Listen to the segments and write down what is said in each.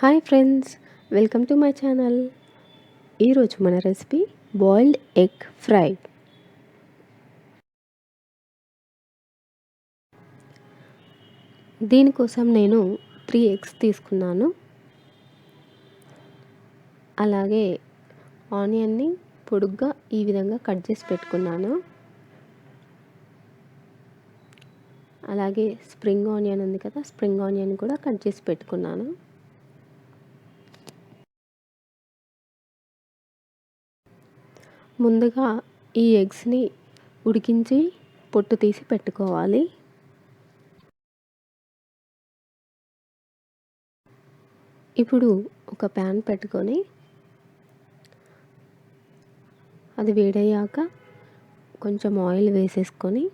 Hi friends, welcome to my channel. ఈరోజు మన recipe boiled egg fry. దీనికోసం నేను 3 ఎగ్స్ తీసుకున్నాను. అలాగే ఆనియన్ని పొడుగ్గా ఈ విధంగా కట్ చేసి పెట్టుకున్నాను. అలాగే స్ప్రింగ్ ఆనియన్ ఉంది కదా, స్ప్రింగ్ ఆనియన్ కూడా కట్ చేసి పెట్టుకున్నాను. ముందుగా ఈ ఎగ్స్ని ఉడికించి పొట్టు తీసి పెట్టుకోవాలి. ఇప్పుడు ఒక ప్యాన్ పెట్టుకొని అది వేడయ్యాక కొంచెం ఆయిల్ వేసేసుకొని,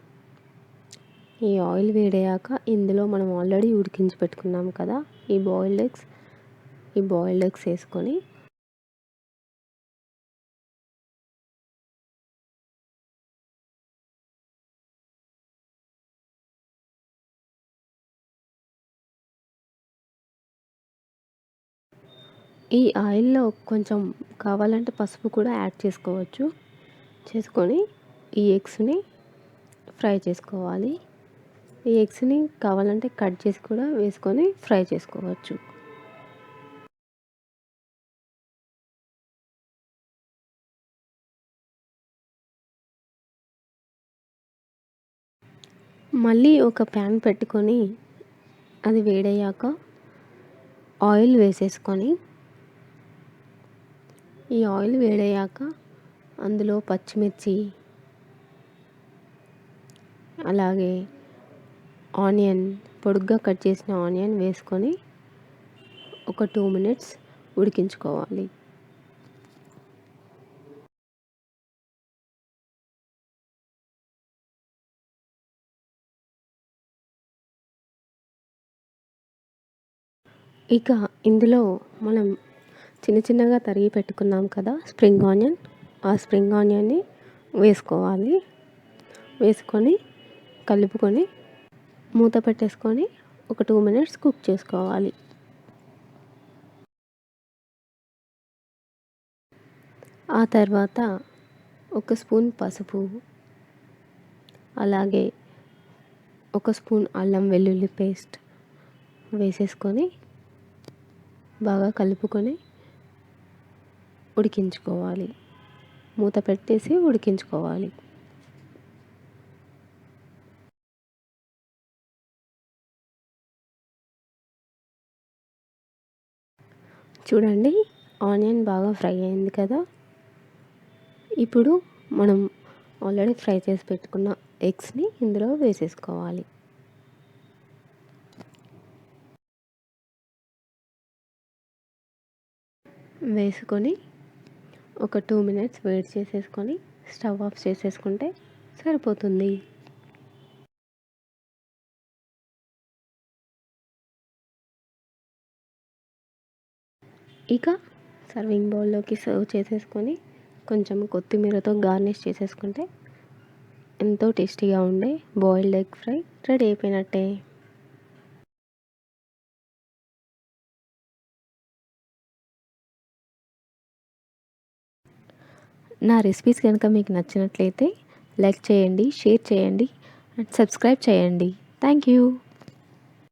ఈ ఆయిల్ వేడయ్యాక ఇందులో మనం ఆల్రెడీ ఉడికించి పెట్టుకున్నాం కదా ఈ బాయిల్డ్ ఎగ్స్ వేసుకొని ఈ ఆయిల్లో కొంచెం కావాలంటే పసుపు కూడా యాడ్ చేసుకొని ఈ ఎగ్స్ని ఫ్రై చేసుకోవాలి. ఈ ఎగ్స్ని కావాలంటే కట్ చేసి కూడా వేసుకొని ఫ్రై చేసుకోవచ్చు. మళ్ళీ ఒక ప్యాన్ పెట్టుకొని అది వేడయ్యాక ఆయిల్ వేసేసుకొని, ఈ ఆయిల్ వేడయ్యాక అందులో పచ్చిమిర్చి, అలాగే ఆనియన్, పొడుగ్గా కట్ చేసిన ఆనియన్ వేసుకొని ఒక 2 మినిట్స్ ఉడికించుకోవాలి. ఇక ఇందులో మనం చిన్న చిన్నగా తరిగి పెట్టుకున్నాం కదా స్ప్రింగ్ ఆనియన్, ఆ స్ప్రింగ్ ఆనియన్ని వేసుకోవాలి. వేసుకొని కలుపుకొని మూత పెట్టేసుకొని ఒక 2 మినిట్స్ కుక్ చేసుకోవాలి. ఆ తర్వాత ఒక స్పూన్ పసుపు, అలాగే ఒక స్పూన్ అల్లం వెల్లుల్లి పేస్ట్ వేసేసుకొని బాగా కలుపుకొని ఉడికించుకోవాలి. మూత పెట్టేసి ఉడికించుకోవాలి. చూడండి, ఆనియన్ బాగా ఫ్రై అయింది కదా. ఇప్పుడు మనం ఆల్రెడీ ఫ్రై చేసి పెట్టుకున్న ఎగ్స్ని ఇందులో వేసేసుకోవాలి. వేసుకొని ఒక 2 మినిట్స్ వెయిట్ చేసేసుకొని స్టవ్ ఆఫ్ చేసేసుకుంటే సరిపోతుంది. ఇక సర్వింగ్ బౌల్లోకి సర్వ్ చేసేసుకొని కొంచెం కొత్తిమీరతో గార్నిష్ చేసేసుకుంటే ఎంతో టేస్టీగా ఉండే బాయిల్డ్ ఎగ్ ఫ్రై రెడీ అయిపోయినట్టే. నా రెసిపీస్ కనుక మీకు నచ్చినట్లయితే లైక్ చేయండి, షేర్ చేయండి అండ్ సబ్స్క్రైబ్ చేయండి. Thank you.